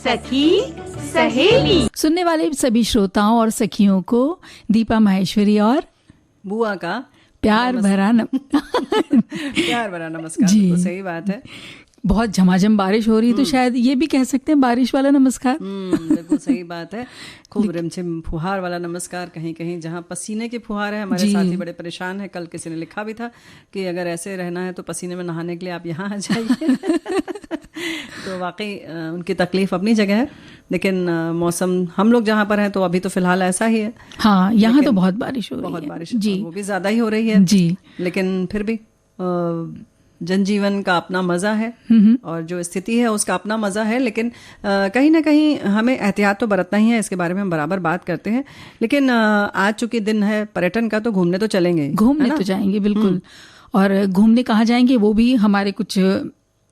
सखी सहेली। सुनने वाले सभी श्रोताओं और सखियों को दीपा माहेश्वरी और बुआ का प्यार भरा प्यार भरा नमस्कार। तो सही बात है, बहुत झमाझम बारिश हो रही है तो शायद ये भी कह सकते हैं बारिश वाला नमस्कार। बिल्कुल सही बात है। खूब रिमझिम फुहार वाला नमस्कार। कहीं कहीं जहाँ पसीने की फुहार है, हमारे साथी बड़े परेशान है। कल किसी ने लिखा भी था कि अगर ऐसे रहना है तो पसीने में नहाने के लिए आप यहाँ आ जाइए। तो वाकई उनकी तकलीफ अपनी जगह है, लेकिन मौसम हम लोग जहाँ पर हैं तो अभी तो फिलहाल ऐसा ही है। हाँ, यहाँ तो बहुत बारिश हो रही है, बहुत बारिश जी, वो भी ज्यादा ही हो रही है जी। लेकिन फिर भी जनजीवन का अपना मजा है और जो स्थिति है उसका अपना मजा है। लेकिन कहीं ना कहीं हमें एहतियात तो बरतना ही है, इसके बारे में हम बराबर बात करते हैं। लेकिन आज चूंकि दिन है पर्यटन का, तो घूमने तो चलेंगे, घूमने तो जाएंगे बिल्कुल। और घूमने कहाँ जाएंगे वो भी हमारे कुछ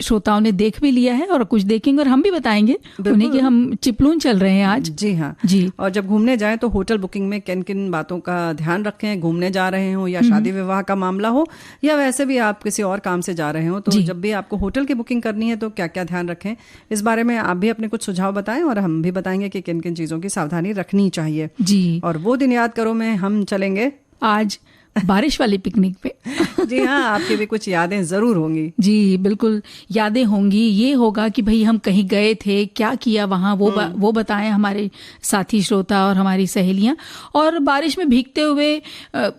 श्रोताओं ने देख भी लिया है और कुछ देखेंगे और हम भी बताएंगे उन्हें कि हम चिपलून चल रहे हैं आज। जी हाँ जी। और जब घूमने जाएं तो होटल बुकिंग में किन किन बातों का ध्यान रखें, घूमने जा रहे हो या शादी विवाह का मामला हो या वैसे भी आप किसी और काम से जा रहे हो, तो जब भी आपको होटल की बुकिंग करनी है तो क्या क्या ध्यान रखें, इस बारे में आप भी अपने कुछ सुझाव बताएं और हम भी बताएंगे कि किन किन चीजों की सावधानी रखनी चाहिए। जी। और वो दिन याद करो में हम चलेंगे आज बारिश वाली पिकनिक पे। जी हाँ, आपकी भी कुछ यादें जरूर होंगी। जी बिल्कुल, यादें होंगी। ये होगा कि भाई हम कहीं गए थे, क्या किया वहां, वो बताएं हमारे साथी श्रोता और हमारी सहेलियां। और बारिश में भीगते हुए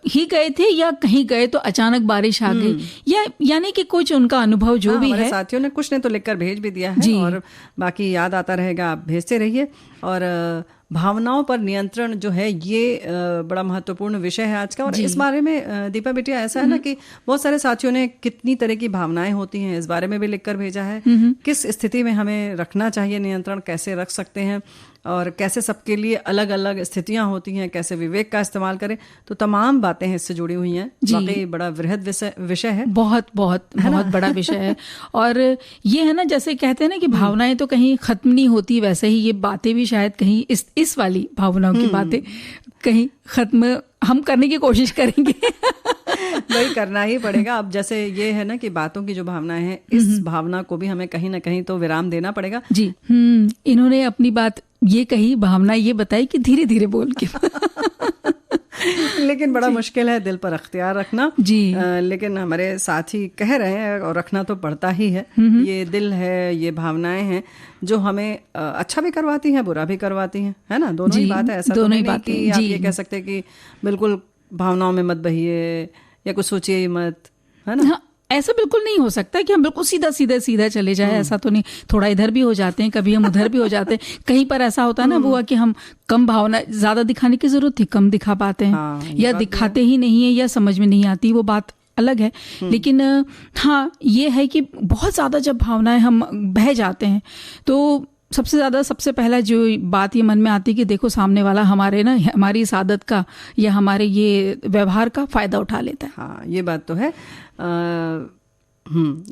ही गए थे या कहीं गए तो अचानक बारिश आ गई, या यानी कि कुछ उनका अनुभव जो भी है। साथियों ने कुछ ने तो लिखकर भेज भी दिया है और बाकी याद आता रहेगा, आप भेजते रहिए। और भावनाओं पर नियंत्रण जो है ये बड़ा महत्वपूर्ण विषय है आज का। और इस बारे में दीपा बेटिया ऐसा है ना कि बहुत सारे साथियों ने कितनी तरह की भावनाएं होती हैं इस बारे में भी लिखकर भेजा है। किस स्थिति में हमें रखना चाहिए नियंत्रण, कैसे रख सकते हैं और कैसे सबके लिए अलग अलग स्थितियां होती हैं, कैसे विवेक का इस्तेमाल करें, तो तमाम बातें इससे जुड़ी हुई हैं। वाकई बड़ा वृहद विषय है, बहुत बहुत बहुत बड़ा विषय है। और ये है ना, जैसे कहते हैं ना कि भावनाएं तो कहीं खत्म नहीं होती, वैसे ही ये बातें भी शायद कहीं इस वाली भावनाओं की बातें कहीं खत्म हम करने की कोशिश करेंगे। वही करना ही पड़ेगा। अब जैसे ये है ना कि बातों की जो भावनाएं हैं, इस भावना को भी हमें कहीं ना कहीं तो विराम देना पड़ेगा। जी। इन्होंने अपनी बात ये कही, भावना ये बताई कि धीरे धीरे बोल के। लेकिन बड़ा मुश्किल है दिल पर अख्तियार रखना। जी। लेकिन हमारे साथी कह रहे हैं और रखना तो पड़ता ही है। ये दिल है, ये भावनाएं हैं जो हमें अच्छा भी करवाती हैं, बुरा भी करवाती हैं, है ना। दोनों ही बात है, ऐसा तो नहीं कि आप ये कह सकते कि बिल्कुल भावनाओं में मत बहिए या कुछ सोचिए ही मत, है ना। हाँ, ऐसा बिल्कुल नहीं हो सकता कि हम बिल्कुल सीधा चले जाए, ऐसा तो नहीं। थोड़ा इधर भी हो जाते हैं, कभी हम उधर भी हो जाते हैं। कहीं पर ऐसा होता है ना बुआ कि हम कम भावना, ज्यादा दिखाने की जरूरत थी, कम दिखा पाते हैं, या दिखाते ही नहीं है या समझ में नहीं आती, वो बात अलग है। लेकिन हाँ, ये है कि बहुत ज्यादा जब भावनाएं हम बह जाते हैं तो सबसे पहला जो बात ये मन में आती है कि देखो सामने वाला हमारी इस आदत का या हमारे ये व्यवहार का फायदा उठा लेता है। हाँ, ये बात तो है।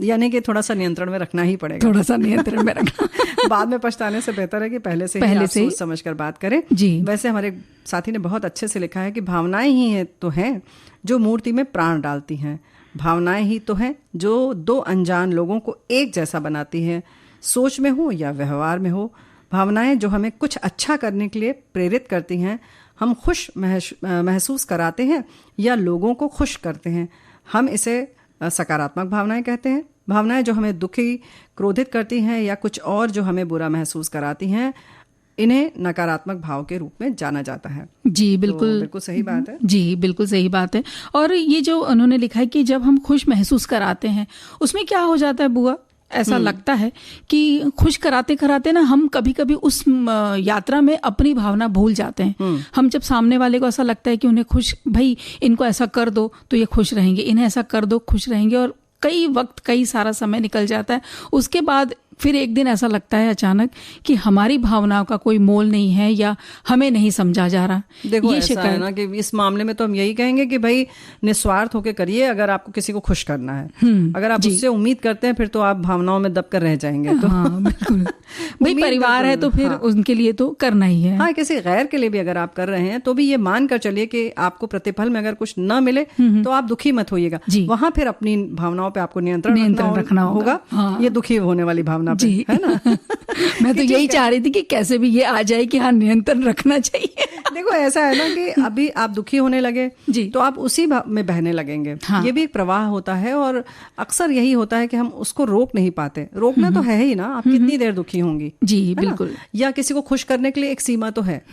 यानी कि थोड़ा सा नियंत्रण में रखना ही पड़ेगा, थोड़ा सा नियंत्रण में रखना। बाद में पछताने से बेहतर है कि पहले से सोच समझ कर बात करें। जी। वैसे हमारे साथी ने बहुत अच्छे से लिखा है कि भावनाएं ही तो हैं जो मूर्ति में प्राण डालती हैं। भावनाएं ही तो हैं जो दो अनजान लोगों को एक जैसा बनाती हैं, सोच में हो या व्यवहार में हो। भावनाएं जो हमें कुछ अच्छा करने के लिए प्रेरित करती हैं, हम खुश महसूस कराते हैं या लोगों को खुश करते हैं, हम इसे सकारात्मक भावनाएं कहते हैं। भावनाएं जो हमें दुखी, क्रोधित करती हैं या कुछ और जो हमें बुरा महसूस कराती हैं, इन्हें नकारात्मक भाव के रूप में जाना जाता है। जी बिल्कुल, तो बिल्कुल सही बात है। जी बिल्कुल सही बात है। और ये जो उन्होंने लिखा है कि जब हम खुश महसूस कराते हैं, उसमें क्या हो जाता है बुआ, ऐसा लगता है कि खुश कराते कराते ना हम कभी कभी उस यात्रा में अपनी भावना भूल जाते हैं। हम जब सामने वाले को ऐसा लगता है कि उन्हें खुश, भाई इनको ऐसा कर दो तो ये खुश रहेंगे, इन्हें ऐसा कर दो खुश रहेंगे, और कई सारा समय निकल जाता है। उसके बाद फिर एक दिन ऐसा लगता है अचानक कि हमारी भावनाओं का कोई मोल नहीं है या हमें नहीं समझा जा रहा। देखो ऐसा है ना कि इस मामले में तो हम यही कहेंगे कि भाई निस्वार्थ होकर करिए। अगर आपको किसी को खुश करना है, अगर आप उससे उम्मीद करते हैं, फिर तो आप भावनाओं में दबकर रह जाएंगे। तो हाँ, बिल्कुल। भाई परिवार है तो फिर उनके लिए तो करना ही है। हाँ, किसी गैर के लिए भी अगर आप कर रहे हैं तो भी ये मान कर चलिए कि आपको प्रतिफल में अगर कुछ न मिले तो आप दुखी मत होइएगा। वहां फिर अपनी भावनाओं पे आपको नियंत्रण रखना होगा। ये दुखी होने वाली भावना भावना पे, जी। है ना? मैं तो यही चाह रही थी कि कैसे भी ये आ जाए कि हाँ नियंत्रण रखना चाहिए। देखो ऐसा है ना कि अभी आप दुखी होने लगे जी। तो आप उसी में बहने लगेंगे। हाँ। ये भी एक प्रवाह होता है और अक्सर यही होता है कि हम उसको रोक नहीं पाते। रोकना तो है ही ना, आप कितनी देर दुखी होंगी, जी है ना? बिल्कुल। या किसी को खुश करने के लिए एक सीमा तो है,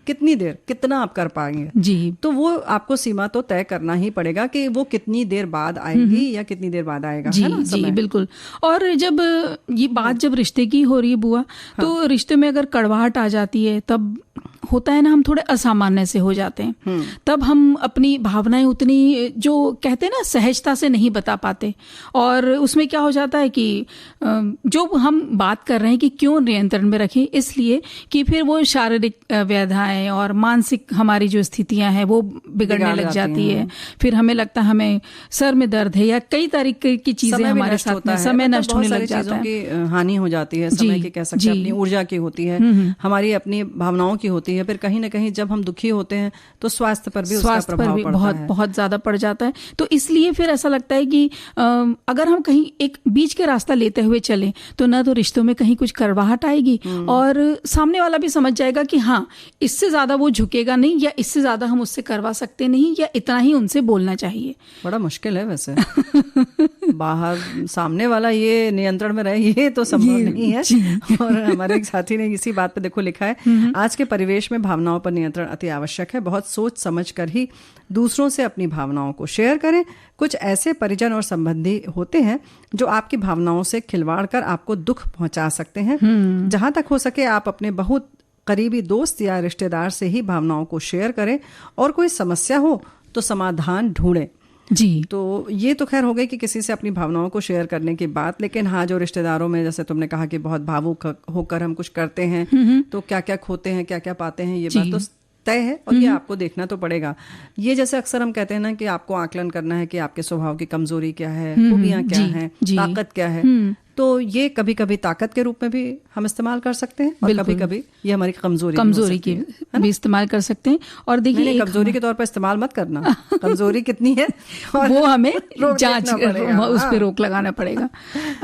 कितनी देर, कितना आप कर पाएंगे। जी। तो वो आपको सीमा तो तय करना ही पड़ेगा कि वो कितनी देर बाद आएगी या कितनी देर बाद आएगा, जी है ना? जी समय। बिल्कुल। और जब ये बात जब रिश्ते की हो रही है बुआ, तो रिश्ते में अगर कड़वाहट आ जाती है तब होता है ना, हम थोड़े असामान्य से हो जाते हैं। तब हम अपनी भावनाएं उतनी जो कहते हैं ना सहजता से नहीं बता पाते, और उसमें क्या हो जाता है कि जो हम बात कर रहे हैं कि क्यों नियंत्रण में रखें, इसलिए कि फिर वो शारीरिक व्यधाएं और मानसिक हमारी जो स्थितियां हैं वो बिगड़ने लग जाती है। फिर हमें लगता है हमें सर में दर्द है या कई तरीके की चीजें हमारे साथ में, समय नष्ट होने लग जाता है, की हानि हो जाती है, समय की कह सकते हैं, अपनी ऊर्जा की होती है, हमारी अपनी भावनाओं की होती है। फिर कहीं ना कहीं जब हम दुखी होते हैं तो स्वास्थ्य पर भी उसका प्रभाव पड़ता बहुत है। बहुत ज्यादा पड़ जाता है। तो इसलिए फिर ऐसा लगता है कि अगर हम कहीं एक बीच के रास्ता लेते हुए चलें तो ना तो रिश्तों में कहीं कुछ कड़वाहट आएगी और सामने वाला भी समझ जाएगा कि हाँ इससे ज्यादा वो झुकेगा नहीं, या इससे ज्यादा हम उससे करवा सकते नहीं, या इतना ही उनसे बोलना चाहिए। बड़ा मुश्किल है वैसे। बाहर सामने वाला ये नियंत्रण में रहे, ये तो संभव नहीं है। और हमारे एक साथी ने इसी बात पे देखो लिखा है, आज के परिवेश में भावनाओं पर नियंत्रण अति आवश्यक है। बहुत सोच समझ कर ही दूसरों से अपनी भावनाओं को शेयर करें। कुछ ऐसे परिजन और संबंधी होते हैं जो आपकी भावनाओं से खिलवाड़ कर आपको दुख पहुंचा सकते हैं। जहां तक हो सके आप अपने बहुत करीबी दोस्त या रिश्तेदार से ही भावनाओं को शेयर करें, और कोई समस्या हो तो समाधान ढूंढें। जी। तो ये तो खैर हो गई कि किसी से अपनी भावनाओं को शेयर करने की बात, लेकिन हाँ जो रिश्तेदारों में जैसे तुमने कहा कि बहुत भावुक होकर हम कुछ करते हैं तो क्या क्या खोते हैं, क्या क्या पाते हैं, ये बात तो तय है और ये आपको देखना तो पड़ेगा। ये जैसे अक्सर हम कहते हैं ना कि आपको आकलन करना है कि आपके स्वभाव की कमजोरी क्या है, खूबियां क्या हैं, ताकत क्या है। तो ये कभी कभी ताकत के रूप में भी हम इस्तेमाल कर सकते हैं और कभी कभी ये हमारी कमजोरी की भी इस्तेमाल कर सकते हैं। और देखिए कमजोरी के तौर पर इस्तेमाल मत करना, कमजोरी कितनी है वो हमें जांच उस पर रोक लगाना पड़ेगा।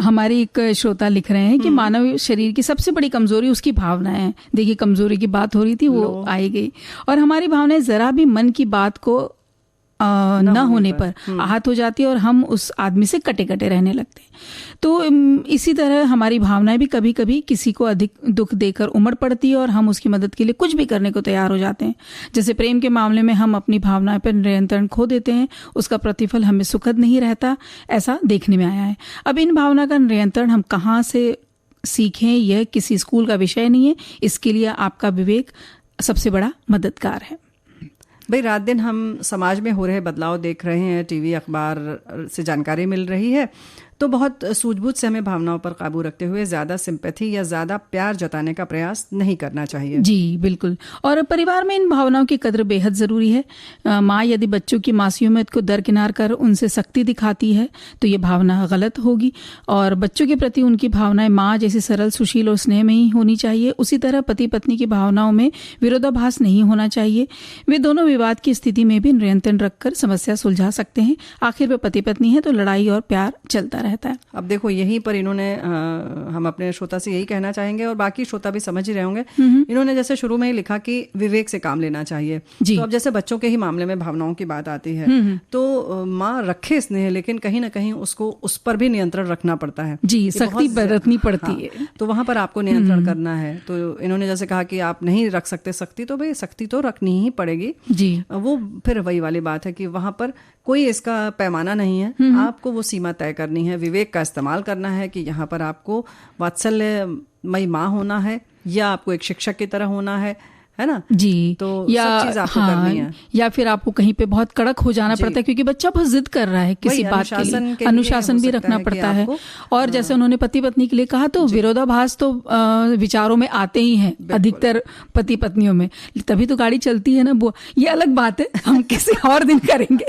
हमारी एक श्रोता लिख रहे हैं कि मानव शरीर की सबसे बड़ी कमजोरी उसकी भावनाएं हैं। देखिए कमजोरी की बात हो रही थी, वो आई गई, और हमारी भावनाएं जरा भी मन की बात को न होने पर आहत हो जाती है और हम उस आदमी से कटे कटे रहने लगते हैं। तो इसी तरह हमारी भावनाएं भी कभी कभी किसी को अधिक दुख देकर उमड़ पड़ती है और हम उसकी मदद के लिए कुछ भी करने को तैयार हो जाते हैं। जैसे प्रेम के मामले में हम अपनी भावनाएं पर नियंत्रण खो देते हैं, उसका प्रतिफल हमें सुखद नहीं रहता, ऐसा देखने में आया है। अब इन भावना का नियंत्रण हम कहाँ से सीखें, यह किसी स्कूल का विषय नहीं है। इसके लिए आपका विवेक सबसे बड़ा मददगार है। भाई रात दिन हम समाज में हो रहे बदलाव देख रहे हैं, टीवी अखबार से जानकारी मिल रही है, तो बहुत सूझबूझ से हमें भावनाओं पर काबू रखते हुए ज्यादा सिंपैथी या ज्यादा प्यार जताने का प्रयास नहीं करना चाहिए। जी बिल्कुल। और परिवार में इन भावनाओं की कद्र बेहद जरूरी है। माँ यदि बच्चों की मासूमियत को दरकिनार कर उनसे सख्ती दिखाती है तो ये भावना गलत होगी, और बच्चों के प्रति उनकी भावनाएं माँ जैसी सरल, सुशील और स्नेह में ही होनी चाहिए। उसी तरह पति पत्नी की भावनाओं में विरोधाभास नहीं होना चाहिए। वे दोनों विवाद की स्थिति में भी नियंत्रण रखकर समस्या सुलझा सकते हैं। आखिर वे पति पत्नी है तो लड़ाई और प्यार चलता रहता है। अब देखो यहीं पर इन्होंने हम अपने श्रोता से यही कहना चाहेंगे और बाकी श्रोता भी समझ ही रहे होंगे। इन्होंने जैसे शुरू में ही लिखा कि विवेक से काम लेना चाहिए। तो अब जैसे बच्चों के ही मामले में भावनाओं की बात आती है तो माँ रखे स्नेह, लेकिन कहीं ना कहीं उसको उस पर भी नियंत्रण रखना पड़ता है। जी, सख्ती बरतनी पड़ती है। तो वहां पर आपको नियंत्रण करना है। तो इन्होंने जैसे कहा कि आप नहीं रख सकते सख्ती, तो भाई सख्ती तो रखनी ही पड़ेगी जी। वो फिर वही वाली बात है कि वहां पर कोई इसका पैमाना नहीं है, आपको वो सीमा तय करनी है, विवेक का इस्तेमाल करना है कि यहाँ पर आपको वात्सल्यमयी माँ होना है या आपको एक शिक्षक की तरह होना है ना जी। तो या सब चीज आपको करनी है, या फिर आपको कहीं पे बहुत कड़क हो जाना पड़ता है क्योंकि बच्चा बहुत जिद कर रहा है किसी बात के लिए। अनुशासन भी रखना पड़ता है। और जैसे उन्होंने पति पत्नी के लिए कहा तो विरोधाभास तो विचारों में आते ही हैं अधिकतर पति पत्नियों में, तभी तो गाड़ी चलती है ना। वो ये अलग बात है, हम किसी और दिन करेंगे।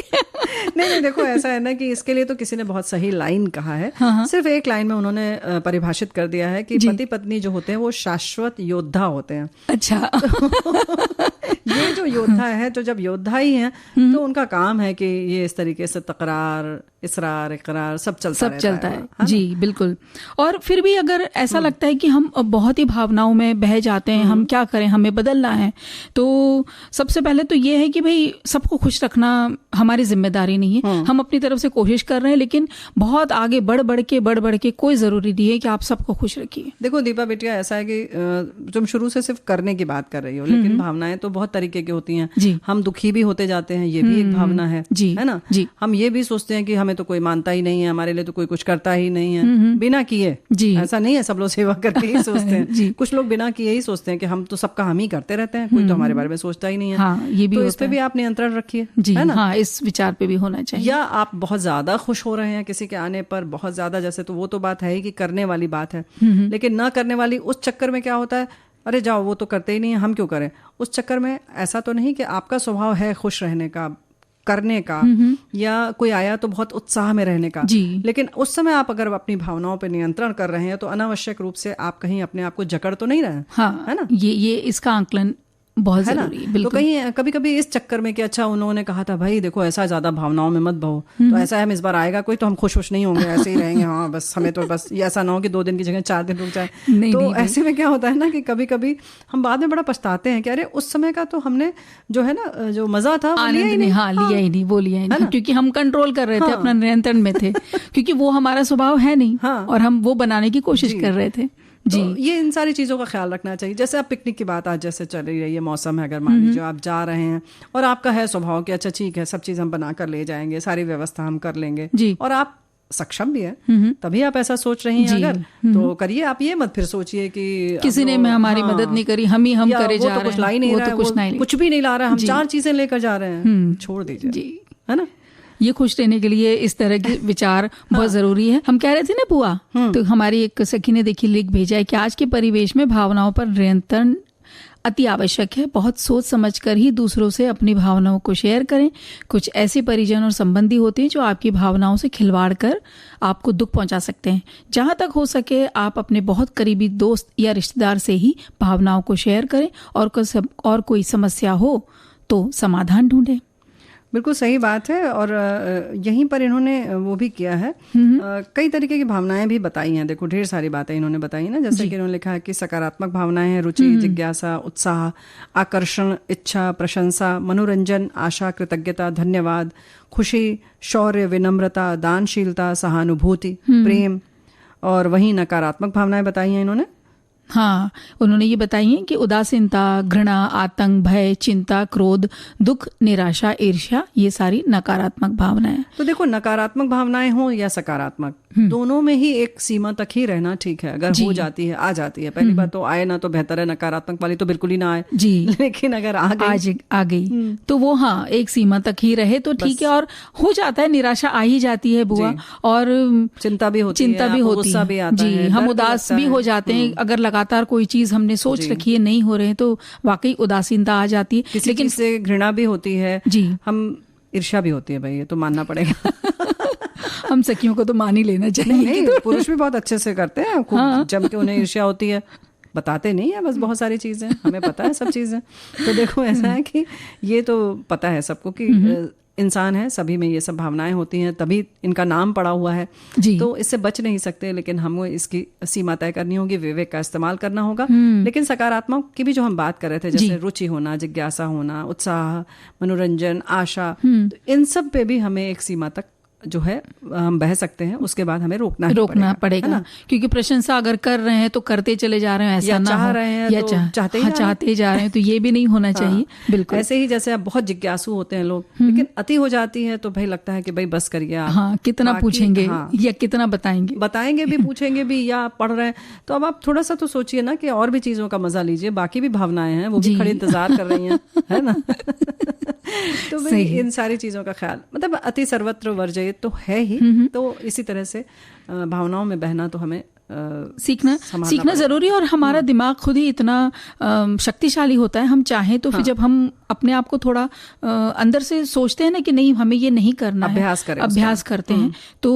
नहीं देखो ऐसा है ना कि इसके लिए तो किसी ने बहुत सही लाइन कहा है। सिर्फ एक लाइन में उन्होंने परिभाषित कर दिया है कि पति पत्नी जो होते हैं वो शाश्वत योद्धा होते हैं। अच्छा। ये जो योद्धा है, तो जब योद्धा ही है तो उनका काम है कि ये इस तरीके से तकरार, इसरार, इकरार सब चलता है। जी बिल्कुल। और फिर भी अगर ऐसा लगता है कि हम बहुत ही भावनाओं में बह जाते हैं, हम क्या करें, हमें बदलना है, तो सबसे पहले तो ये है कि भाई सबको खुश रखना हमारी जिम्मेदारी नहीं है। हम अपनी तरफ से कोशिश कर रहे हैं, लेकिन बहुत आगे बढ़ बढ़ के कोई जरूरी नहीं है कि आप सबको खुश रखिए। देखो दीपा बेटिया, ऐसा है कि तुम शुरू से सिर्फ करने की बात कर रही हो, लेकिन भावनाएं तो बहुत तरीके की होती हैं। हम दुखी भी होते जाते हैं, ये भी एक भावना है ना। हम ये भी सोचते हैं कि हमें तो कोई मानता ही नहीं है, हमारे लिए तो कोई कुछ करता ही नहीं है, बिना किए। ऐसा नहीं है सब लोग सेवा करके ही सोचते हैं। कुछ लोग बिना किए ही सोचते हैं कि हम तो सबका हम ही करते रहते हैं, कोई तो हमारे बारे में सोचता ही नहीं है। ये भी तो इस पे भी आप नियंत्रण रखिए, है ना। इस विचार पे भी होना चाहिए। या आप बहुत ज्यादा खुश हो रहे हैं किसी के आने पर, बहुत ज्यादा, जैसे, तो वो तो बात है ही कि करने वाली बात है, लेकिन ना करने वाली, उस चक्कर में क्या होता है, अरे जाओ वो तो करते ही नहीं है, हम क्यों करें। उस चक्कर में ऐसा तो नहीं कि आपका स्वभाव है खुश रहने का, करने का, या कोई आया तो बहुत उत्साह में रहने का, लेकिन उस समय आप अगर अपनी भावनाओं पर नियंत्रण कर रहे हैं तो अनावश्यक रूप से आप कहीं अपने आप को जकड़ तो नहीं रहे, है ना। ये इसका आंकलन बहुत जरूरी है। तो कहीं कभी कभी इस चक्कर में कि अच्छा उन्होंने कहा था भाई देखो ऐसा ज्यादा भावनाओं में मत बहो, तो ऐसा है हम इस बार आएगा कोई तो हम खुश नहीं होंगे, ऐसे ही रहेंगे, हाँ बस हमें तो बस ये ऐसा ना हो कि 2 दिन की जगह 4 दिन रुक जाए। तो ऐसे में क्या होता है ना कि कभी कभी हम बाद में बड़ा पछताते हैं कि अरे उस समय का तो हमने जो है ना, जो मजा था लिया ही नहीं, क्योंकि हम कंट्रोल कर रहे थे, अपना नियंत्रण में थे, क्योंकि वो हमारा स्वभाव है नहीं, और हम वो बनाने की कोशिश कर रहे थे। तो ये इन सारी चीज़ों का ख्याल रखना चाहिए। जैसे आप पिकनिक की बात आज जैसे चल रही है, मौसम है, अगर मान लीजिए आप जा रहे हैं और आपका है स्वभाव कि अच्छा ठीक है सब चीज़ हम बना कर ले जाएंगे, सारी व्यवस्था हम कर लेंगे, और आप सक्षम भी है, तभी आप ऐसा सोच रही हैं अगर, तो करिए। आप ये मत फिर सोचिए कि किसी ने हमारी मदद नहीं करी, हम करे जा रहे हैं, कुछ ला ही नहीं रहा है, कुछ भी नहीं ला रहा है, हम 4 चीज़ें लेकर जा रहे हैं, छोड़ दीजिए, है ना। ये खुश रहने के लिए इस तरह के विचार बहुत जरूरी है। हम कह रहे थे ना बुआ, तो हमारी एक सखी ने देखिए लिख भेजा है कि आज के परिवेश में भावनाओं पर नियंत्रण अति आवश्यक है। बहुत सोच समझकर ही दूसरों से अपनी भावनाओं को शेयर करें। कुछ ऐसे परिजन और संबंधी होते हैं जो आपकी भावनाओं से खिलवाड़ कर आपको दुख पहुंचा सकते हैं। जहां तक हो सके आप अपने बहुत करीबी दोस्त या रिश्तेदार से ही भावनाओं को शेयर करें, और कोई समस्या हो तो समाधान ढूंढें। बिल्कुल सही बात है। और यहीं पर इन्होंने वो भी किया है, कई तरीके की भावनाएं भी बताई हैं। देखो ढेर सारी बातें इन्होंने बताई ना, जैसे कि इन्होंने लिखा है कि सकारात्मक भावनाएं हैं रुचि, जिज्ञासा, उत्साह, आकर्षण, इच्छा, प्रशंसा, मनोरंजन, आशा, कृतज्ञता, धन्यवाद, खुशी, शौर्य, विनम्रता, दानशीलता, सहानुभूति, प्रेम। और वहीं नकारात्मक भावनाएं बताई हैं इन्होंने। हाँ, उन्होंने ये बताई है कि उदासीनता, घृणा, आतंक, भय, चिंता, क्रोध, दुख, निराशा, ईर्ष्या, ये सारी नकारात्मक भावनाएं। तो देखो नकारात्मक भावनाएं हो या सकारात्मक, दोनों में ही एक सीमा तक ही रहना ठीक है। अगर हो जाती है, आ जाती है, पहली बात तो आए ना तो बेहतर है, नकारात्मक वाली तो बिल्कुल ही ना आए जी। लेकिन अगर आ गई तो वो हाँ एक सीमा तक ही रहे तो ठीक है। और हो जाता है, निराशा आ ही जाती है बुआ, और चिंता भी होती है जी, हम उदास भी हो जाते हैं। अगर लगातार कोई चीज हमने सोच रखी है नहीं हो रहे तो वाकई उदासीनता आ जाती है। लेकिन से घृणा भी होती है जी, हम ईर्ष्या भी होती है, भाई ये तो मानना पड़ेगा। हम सखियों को तो मान ही लेना चाहिए। नहीं, पुरुष भी बहुत अच्छे से करते हैं, खूब जम के उन्हें ईर्ष्या होती है, बताते नहीं है, बस बहुत सारी चीजें हमें पता है, सब चीजें। तो देखो ऐसा है कि ये तो पता है सबको कि इंसान है, सभी में ये सब भावनाएं होती हैं, तभी इनका नाम पड़ा हुआ है जी। तो इससे बच नहीं सकते, लेकिन हमें इसकी सीमा तय करनी होगी, विवेक का इस्तेमाल करना होगा। लेकिन सकारात्मक की भी जो हम बात कर रहे थे, जैसे रुचि होना, जिज्ञासा होना, उत्साह, मनोरंजन, आशा, तो इन सब पे भी हमें एक सीमा तक जो है हम बह सकते हैं, उसके बाद हमें रोकना पड़ेगा। क्योंकि प्रशंसा अगर कर रहे हैं तो करते चले जा रहे हैं, ऐसा ना चाह रहे हैं, चाहते जा रहे हैं, तो ये भी नहीं होना चाहिए। बिल्कुल ऐसे ही जैसे अब बहुत जिज्ञासु होते हैं लोग, लेकिन अति हो जाती है तो भाई लगता है कि भाई बस करिए आप। हाँ, कितना पूछेंगे या कितना बताएंगे भी, पूछेंगे भी, या आप पढ़ रहे हैं तो अब आप थोड़ा सा तो सोचिए ना कि और भी चीजों का मजा लीजिए, बाकी भी भावनाएं हैं, वो भी खड़े इंतजार कर रही हैं, है ना। तो भाई इन सारी चीजों का ख्याल, मतलब अति सर्वत्र वर्जयित तो है ही। तो इसी तरह से भावनाओं में बहना तो हमें सीखना जरूरी है। और हमारा दिमाग खुद ही इतना शक्तिशाली होता है, हम चाहें तो फिर जब हम अपने आप को थोड़ा अंदर से सोचते हैं ना कि नहीं हमें ये नहीं करना है, अभ्यास करते हैं, तो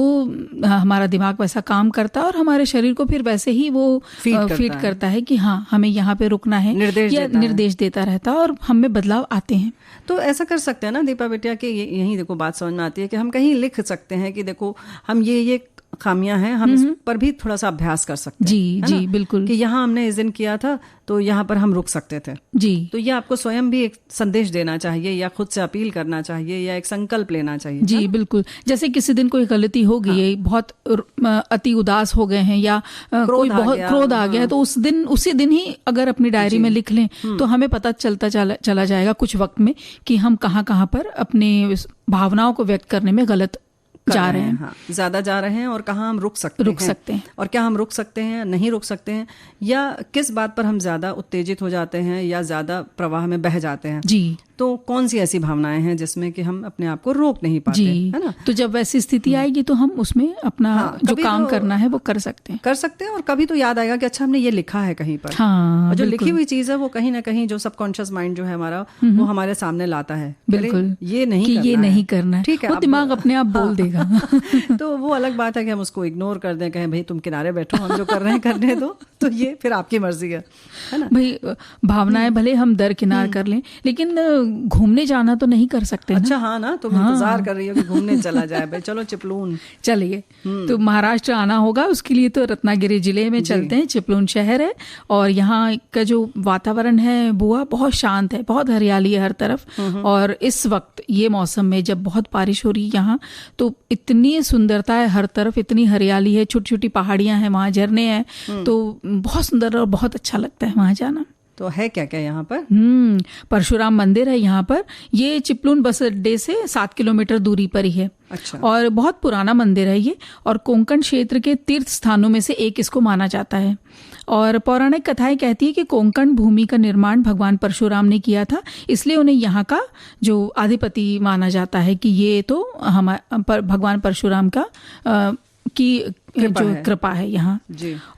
हमारा दिमाग वैसा काम करता है और हमारे शरीर को फिर वैसे ही वो फीड करता है कि हाँ हमें यहाँ पे रुकना है, निर्देश देता रहता है और हम में बदलाव आते हैं। तो ऐसा कर सकते हैं ना दीपा बिटिया कि यही देखो बात समझ में आती है कि हम कहीं लिख सकते हैं कि देखो हम ये खामियां हैं, हम इस पर भी थोड़ा सा अभ्यास कर सकते हैं। जी बिल्कुल, कि यहाँ हमने इस दिन किया था तो यहाँ पर हम रुक सकते थे। जी, तो ये आपको स्वयं भी एक संदेश देना चाहिए या खुद से अपील करना चाहिए या एक संकल्प लेना चाहिए। जी बिल्कुल, जैसे किसी दिन कोई गलती हो गई है, बहुत अति उदास हो गए हैं या कोई बहुत क्रोध आ गया है, तो उसी दिन ही अगर अपनी डायरी में लिख लें तो हमें पता चला जाएगा कुछ वक्त में कि हम कहाँ पर अपने भावनाओं को व्यक्त करने में गलत जा रहे हैं, ज्यादा जा रहे हैं, और कहाँ हम रुक सकते हैं और क्या हम रुक सकते हैं, नहीं रुक सकते हैं, या किस बात पर हम ज्यादा उत्तेजित हो जाते हैं या ज्यादा प्रवाह में बह जाते हैं। जी, तो कौन सी ऐसी भावनाएं हैं जिसमें कि हम अपने आप को रोक नहीं पाते, है ना? तो जब वैसी स्थिति आएगी तो हम उसमें अपना जो काम करना है वो कर सकते हैं। और कभी तो याद आएगा कि अच्छा हमने ये लिखा है कहीं पर, और जो लिखी हुई चीज है वो कहीं ना कहीं जो सबकॉन्शियस माइंड जो है हमारा वो हमारे सामने लाता है, बिल्कुल ये नहीं करना है, ठीक है, वो दिमाग अपने आप बोल देगा। तो वो अलग बात है कि हम उसको इग्नोर कर दें, कहें भाई तुम किनारे बैठो, हम जो कर रहे हैं करने दो, तो ये फिर आपकी मर्जी है ना? भाई भावनाएं भले हम दरकिनार कर लें, लेकिन घूमने जाना तो नहीं कर सकते। अच्छा हाँ ना, तुम इंतजार कर रही हो कि घूमने चला जाए, भाई चलो चिपलून चलिए। तो महाराष्ट्र आना होगा, उसके लिए तो रत्नागिरी जिले में चलते हैं। चिपलून शहर है और यहाँ का जो वातावरण है बुआ बहुत शांत है, बहुत हरियाली है हर तरफ, और इस वक्त ये मौसम में जब बहुत बारिश हो रही है यहाँ, तो इतनी सुंदरता है हर तरफ, इतनी हरियाली है, छोटी छोटी पहाड़ियां हैं, वहाँ झरने हैं, तो बहुत सुंदर और बहुत अच्छा लगता है वहाँ जाना। तो है क्या क्या यहाँ पर? परशुराम मंदिर है यहाँ पर, ये चिपलून बस अड्डे से 7 किलोमीटर दूरी पर ही है। अच्छा। और बहुत पुराना मंदिर है ये, और कोंकण क्षेत्र के तीर्थ स्थानों में से एक इसको माना जाता है। और पौराणिक कथाएं कहती है कि कोंकण भूमि का निर्माण भगवान परशुराम ने किया था, इसलिए उन्हें यहाँ का जो अधिपति माना जाता है कि ये तो भगवान परशुराम का की जो कृपा है यहाँ।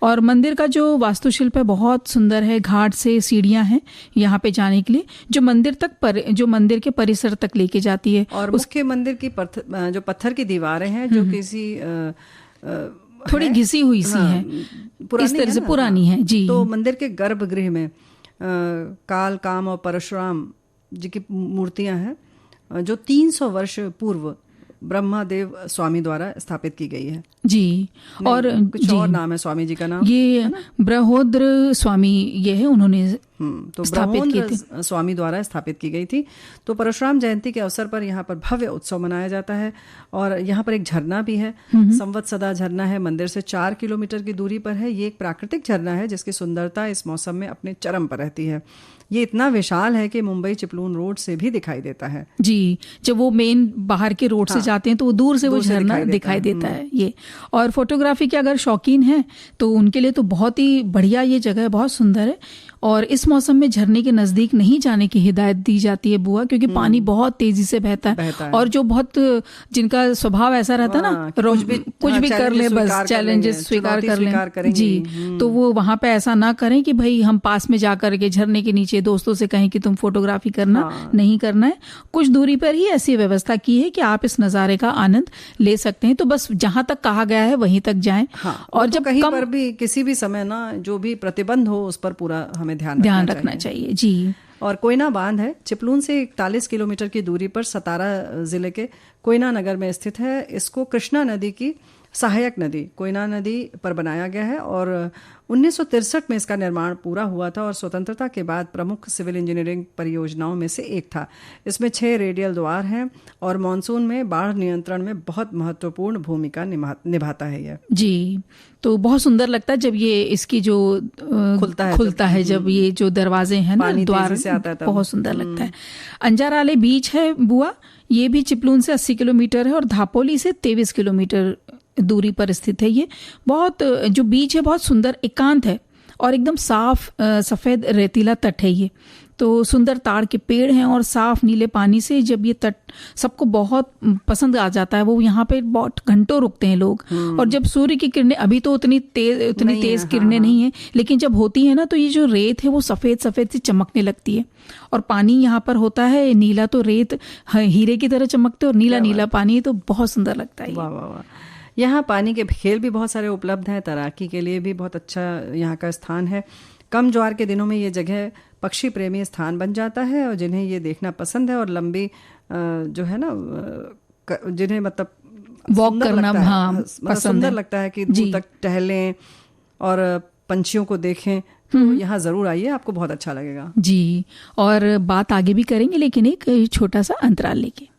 और मंदिर का जो वास्तुशिल्प है बहुत सुंदर है, घाट से सीढ़ियां हैं यहाँ पे जाने के लिए, जो मंदिर के परिसर तक लेके जाती है। और मुख्य मंदिर की जो पत्थर की दीवारें हैं जो किसी थोड़ी घिसी हुई सी है, इस तरह से पुरानी है। जी, तो मंदिर के गर्भगृह में काल, काम और परशुराम जी की मूर्तियां हैं जो 300 वर्ष पूर्व ब्रह्मादेव स्वामी द्वारा स्थापित की गई है। जी, और कुछ और नाम है स्वामी जी का नाम, ये ब्रहोद्र स्वामी ये है, उन्होंने तो ब्रह्मोद्र स्वामी द्वारा स्थापित की गई थी। तो परशुराम जयंती के अवसर पर यहाँ पर भव्य उत्सव मनाया जाता है, और यहाँ पर एक झरना भी है, संवत्सदा झरना है, मंदिर से 4 किलोमीटर की दूरी पर है। ये एक प्राकृतिक झरना है जिसकी सुंदरता इस मौसम में अपने चरम पर रहती है। ये इतना विशाल है कि मुंबई चिपलून रोड से भी दिखाई देता है। जी, जब वो मेन बाहर के रोड से जाते हैं तो वो दूर से वो झरना दिखाई देता है ये। और फोटोग्राफी के अगर शौकीन हैं तो उनके लिए तो बहुत ही बढ़िया ये जगह है, बहुत सुंदर है। और इस मौसम में झरने के नजदीक नहीं जाने की हिदायत दी जाती है बुआ, क्योंकि पानी बहुत तेजी से बहता है। और जो बहुत जिनका स्वभाव ऐसा रहता है ना, कुछ भी कर ले, बस चैलेंजेस स्वीकार कर ले। जी, तो वो वहां पे ऐसा ना करें कि भाई हम पास में जाकर के झरने के नीचे दोस्तों से कहें कि तुम फोटोग्राफी करना, नहीं करना है। कुछ दूरी पर ही ऐसी व्यवस्था की है कि आप इस नजारे का आनंद ले सकते हैं। तो बस जहां तक कहा गया है वहीं तक जाएं। और जब कहीं पर भी किसी भी समय ना जो भी प्रतिबंध हो उस पर पूरा हमें ध्यान रखना चाहिए। जी, और कोयना बांध है, चिपलून से 41 किलोमीटर की दूरी पर सतारा जिले के कोयना नगर में स्थित है। इसको कृष्णा नदी की सहायक नदी कोयना नदी पर बनाया गया है, और 1963 में इसका निर्माण पूरा हुआ था, और स्वतंत्रता के बाद प्रमुख सिविल इंजीनियरिंग परियोजनाओं में से एक था। इसमें 6 रेडियल द्वार हैं और मानसून में बाढ़ नियंत्रण में बहुत महत्वपूर्ण भूमिका निभाता है यह। जी, तो बहुत सुंदर लगता है जब ये इसकी जो खुलता है जब ये जो दरवाजे हैं ना, द्वार से आता है, बहुत सुंदर लगता है। अंजाराले बीच है बुआ, ये भी चिपलून से 80 किलोमीटर है, और धापोली से 23 किलोमीटर दूरी पर स्थित है। ये बहुत जो बीच है बहुत सुंदर एकांत है, और एकदम साफ सफेद रेतीला तट है ये। तो सुंदर ताड़ के पेड़ हैं और साफ नीले पानी से जब ये तट सबको बहुत पसंद आ जाता है। वो यहाँ पे बहुत घंटों रुकते हैं लोग। और जब सूर्य की किरणें, अभी तो उतनी तेज किरणें नहीं है, लेकिन जब होती है ना तो ये जो रेत है वो सफेद सफेद सी चमकने लगती है। और पानी यहाँ पर होता है नीला, तो रेत हीरे की तरह चमकते और नीला नीला पानी, तो बहुत सुंदर लगता है। वाह वाह वाह। यहाँ पानी के खेल भी बहुत सारे उपलब्ध हैं, तैराकी के लिए भी बहुत अच्छा यहाँ का स्थान है। कम ज्वार के दिनों में ये जगह पक्षी प्रेमी स्थान बन जाता है, और जिन्हें ये देखना पसंद है और लंबी जो है ना, जिन्हें मतलब वॉक करना सुंदर लगता है कि दूर तक टहलें और पंछियों को देखें, तो यहाँ जरूर आइए, आपको बहुत अच्छा लगेगा जी। और बात आगे भी करेंगे, लेकिन एक छोटा सा अंतराल लेके।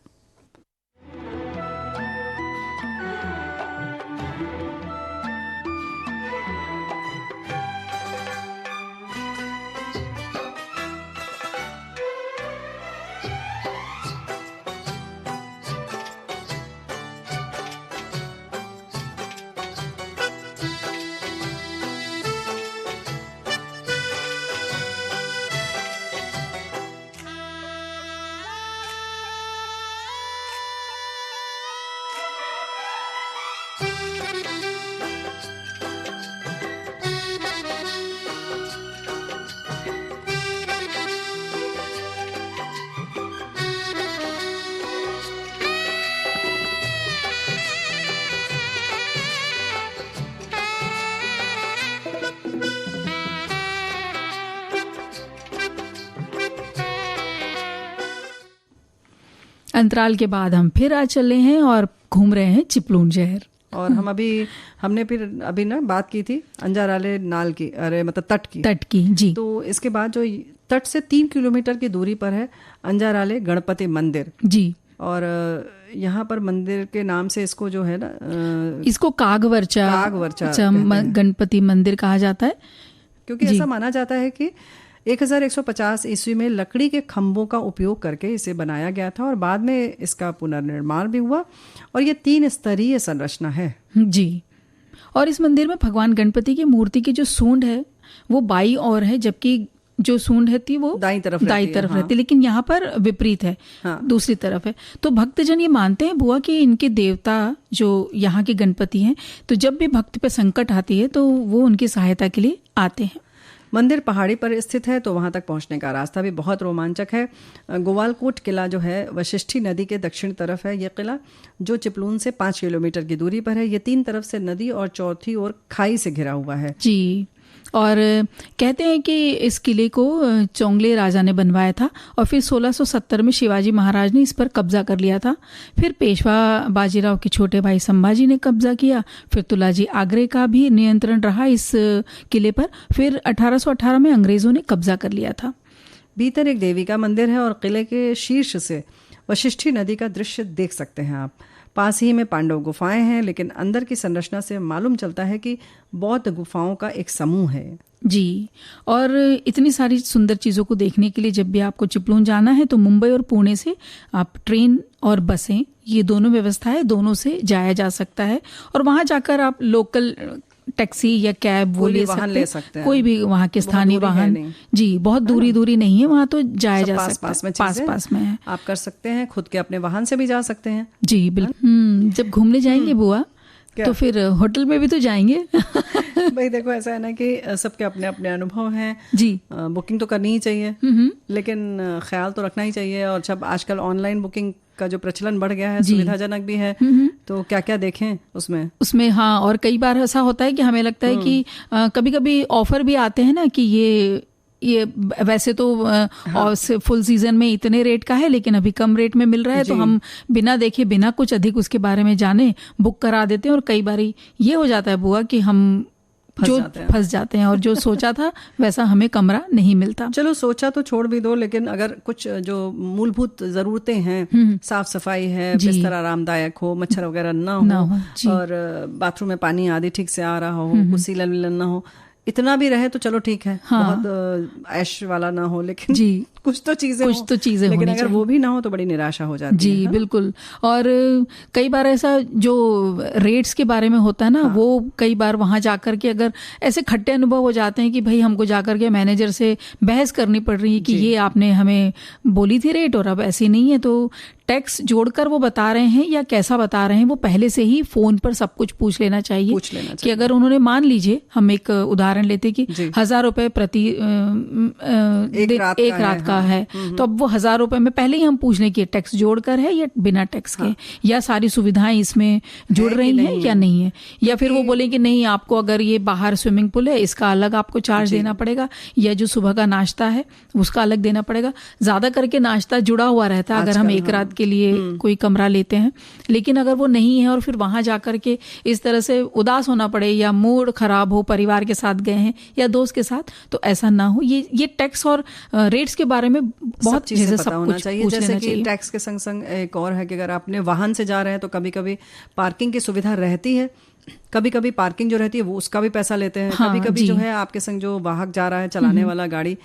अंतराल के बाद हम फिर आ चले हैं और घूम रहे हैं चिपलून शहर। और हमने फिर अभी ना बात की थी अंजाराले नाल की, अरे मतलब तट की जी। तो इसके बाद जो तट से 3 किलोमीटर की दूरी पर है अंजाराले गणपति मंदिर जी। और यहाँ पर मंदिर के नाम से इसको जो है ना, इसको कागवरचा गणपति मंदिर कहा जाता है, क्योंकि ऐसा माना जाता है कि 1150 ईस्वी में लकड़ी के खंभों का उपयोग करके इसे बनाया गया था, और बाद में इसका पुनर्निर्माण भी हुआ, और ये 3 स्तरीय संरचना है जी। और इस मंदिर में भगवान गणपति की मूर्ति की जो सूंड है वो बाई ओर है, जबकि जो सूंड है वो दाईं तरफ रहती, लेकिन यहाँ पर विपरीत है, दूसरी तरफ है। तो भक्तजन ये मानते हैं बुआ कि इनके देवता जो यहाँ के गणपति हैं, तो जब भी भक्त पे संकट आती है तो वो उनकी सहायता के लिए आते हैं। मंदिर पहाड़ी पर स्थित है, तो वहां तक पहुंचने का रास्ता भी बहुत रोमांचक है। गोवालकोट किला जो है वशिष्ठी नदी के दक्षिण तरफ है ये किला, जो चिपलून से 5 किलोमीटर की दूरी पर है। ये 3 तरफ से नदी और चौथी ओर खाई से घिरा हुआ है जी। और कहते हैं कि इस किले को चोंगले राजा ने बनवाया था, और फिर 1670 में शिवाजी महाराज ने इस पर कब्जा कर लिया था। फिर पेशवा बाजीराव के छोटे भाई संभाजी ने कब्जा किया। फिर तुलाजी आगरे का भी नियंत्रण रहा इस किले पर। फिर 1818 में अंग्रेजों ने कब्जा कर लिया था। भीतर एक देवी का मंदिर है, और किले के शीर्ष से वशिष्ठी नदी का दृश्य देख सकते हैं आप। पास ही में पांडव गुफाएं हैं, लेकिन अंदर की संरचना से मालूम चलता है कि बौद्ध गुफाओं का एक समूह है जी। और इतनी सारी सुंदर चीज़ों को देखने के लिए जब भी आपको चिपलून जाना है तो मुंबई और पुणे से आप ट्रेन और बसें, ये दोनों व्यवस्थाएं, दोनों से जाया जा सकता है। और वहाँ जाकर आप लोकल टैक्सी या कैब वो ले सकते हैं, कोई भी वहाँ के स्थानीय वाहन जी। बहुत दूरी नहीं है, वहाँ तो जाया जा सकता है, पास में है। आप कर सकते हैं, खुद के अपने वाहन से भी जा सकते हैं जी बिल्कुल। जब घूमने जाएंगे बुआ तो फिर होटल में भी तो जाएंगे भाई देखो, ऐसा है ना कि सबके अपने अपने अनुभव हैं जी। बुकिंग तो करनी ही चाहिए, लेकिन ख्याल तो रखना ही चाहिए। और जब आजकल ऑनलाइन बुकिंग का जो प्रचलन बढ़ गया है, सुविधाजनक भी है, तो क्या क्या देखें उसमें हाँ। और कई बार ऐसा होता है कि हमें लगता है कि कभी कभी ऑफर भी आते हैं ना कि ये वैसे तो और फुल सीजन में इतने रेट का है, लेकिन अभी कम रेट में मिल रहा है, तो हम बिना देखे बिना कुछ अधिक उसके बारे में जाने बुक करा देते हैं। और कई बार ये हो जाता है बुआ कि हम फंस जाते हैं, और जो सोचा था वैसा हमें कमरा नहीं मिलता। चलो सोचा तो छोड़ भी दो, लेकिन अगर कुछ जो मूलभूत जरूरतें हैं, साफ सफाई है, बिस्तर आरामदायक हो, मच्छर वगैरह ना हो, और बाथरूम में पानी आदि ठीक से आ रहा हो, कुछ सीलन ना हो, इतना भी रहे तो चलो ठीक है। बहुत ऐश वाला ना हो, लेकिन कुछ तो चीजें लेकिन अगर चाहिए। वो भी ना हो तो बड़ी निराशा हो जाती है। जी बिल्कुल। और कई बार ऐसा जो रेट्स के बारे में होता है ना, वो कई बार वहां जाकर के अगर ऐसे खट्टे अनुभव हो जाते हैं कि भाई हमको जाकर के मैनेजर से बहस करनी पड़ रही है कि ये आपने हमें बोली थी रेट और अब ऐसी नहीं है, तो टैक्स जोड़कर वो बता रहे हैं या कैसा बता रहे हैं, वो पहले से ही फोन पर सब कुछ पूछ लेना चाहिए। कि अगर उन्होंने मान लीजिए, हम एक उदाहरण लेते कि 1,000 रुपए प्रति एक रात का है, तो अब वो 1,000 रुपए में पहले ही हम पूछ लें कि टैक्स जोड़कर है या बिना टैक्स के, या सारी सुविधाएं इसमें जुड़ रही हैं या नहीं है। या फिर वो बोले कि नहीं, आपको अगर ये बाहर स्विमिंग पूल है इसका अलग आपको चार्ज देना पड़ेगा, या जो सुबह का नाश्ता है उसका अलग देना पड़ेगा। ज्यादा करके नाश्ता जुड़ा हुआ रहता है अगर हम एक रात के लिए कोई कमरा लेते हैं। लेकिन अगर वो नहीं है और फिर वहां जाकर के इस तरह से उदास होना पड़े या मूड खराब हो, परिवार के साथ गए हैं या दोस्त के साथ, तो ऐसा ना हो। ये टैक्स और रेट्स के बारे में बहुत चीजें पता होना चाहिए। जैसे कि टैक्स के संग संग एक और है कि अगर आपने वाहन से जा रहे हैं तो कभी कभी पार्किंग की सुविधा रहती है, कभी कभी पार्किंग जो रहती है वो उसका भी पैसा लेते हैं। कभी कभी जो है आपके संग जो वाहक जा रहा है, चलाने वाला गाड़ी,